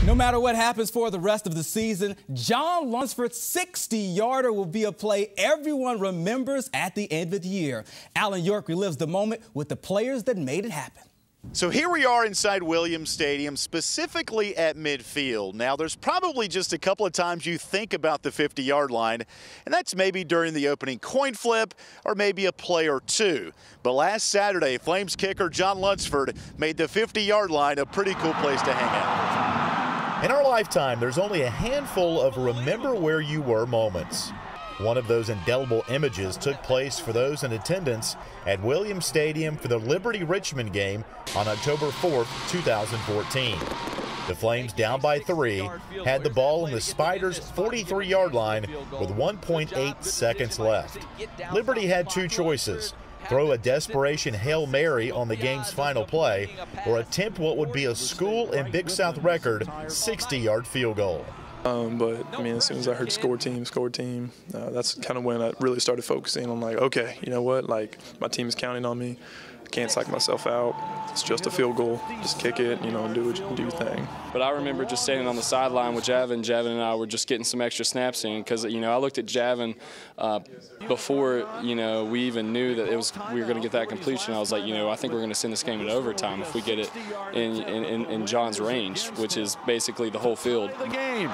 No matter what happens for the rest of the season, John Lunsford's 60-yarder will be a play everyone remembers at the end of the year. Alan York relives the moment with the players that made it happen. So here we are inside Williams Stadium, specifically at midfield. Now, there's probably just a couple of times you think about the 50-yard line, and that's maybe during the opening coin flip or maybe a play or two. But last Saturday, Flames kicker John Lunsford made the 50-yard line a pretty cool place to hang out. In our lifetime, there's only a handful of remember where you were moments. One of those indelible images took place for those in attendance at Williams Stadium for the Liberty-Richmond game on October 4th, 2014. The Flames, down by 3, had the ball on the Spiders' 43-yard line with 1.8 seconds left. Liberty had two choices: throw a desperation Hail Mary on the game's final play, or attempt what would be a school and Big South record 60-yard field goal. But I mean, as soon as I heard score team, that's kind of when I really started focusing on, like, okay, you know what, like, my team is counting on me. I can't psych myself out. It's just a field goal. Just kick it, you know, and do your thing. But I remember just standing on the sideline with Javin. Javin and I were just getting some extra snaps in because, you know, I looked at Javin before, you know, we even knew that we were going to get that completion. I was like, you know, I think we're going to send this game in overtime if we get it in John's range, which is basically the whole field. The game.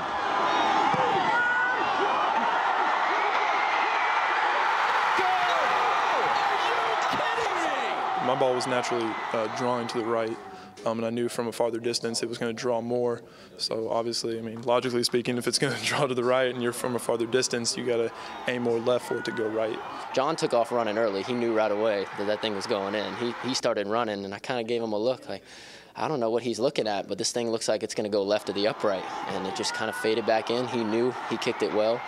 My ball was naturally drawing to the right, and I knew from a farther distance it was going to draw more. So obviously, I mean, logically speaking, if it's going to draw to the right and you're from a farther distance, you got to aim more left for it to go right. John took off running early. He knew right away that thing was going in. He started running, and I kind of gave him a look like, I don't know what he's looking at, but this thing looks like it's going to go left of the upright. And it just kind of faded back in. He knew he kicked it well.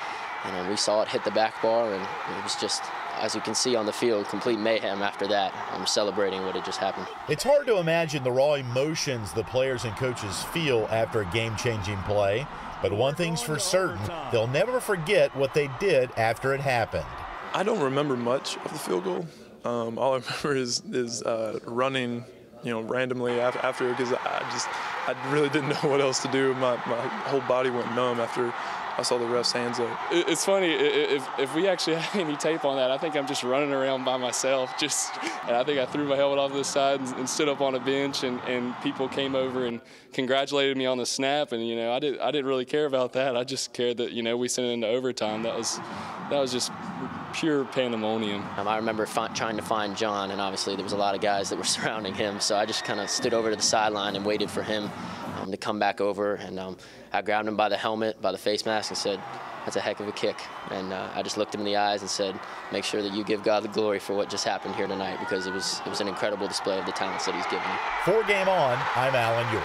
And we saw it hit the back bar, and it was just, as you can see on the field, complete mayhem after that. I'm celebrating what had just happened. It's hard to imagine the raw emotions the players and coaches feel after a game-changing play, but one thing's for certain, they'll never forget what they did after it happened. I don't remember much of the field goal. All I remember is running, you know, randomly after, because I really didn't know what else to do. My whole body went numb after I saw the ref's hands up. It's funny, if we actually have any tape on that, I think I'm just running around by myself. And I think I threw my helmet off to the side and stood up on a bench, and people came over and congratulated me on the snap. And, you know, I didn't really care about that. I just cared that, you know, we sent it into overtime. That was just pure pandemonium. I remember trying to find John, and obviously there was a lot of guys that were surrounding him, so I just kind of stood over to the sideline and waited for him to come back over, and I grabbed him by the helmet, by the face mask, and said, "That's a heck of a kick." And I just looked him in the eyes and said, "Make sure that you give God the glory for what just happened here tonight, because it was an incredible display of the talents that he's given you." For Game On, I'm Alan York.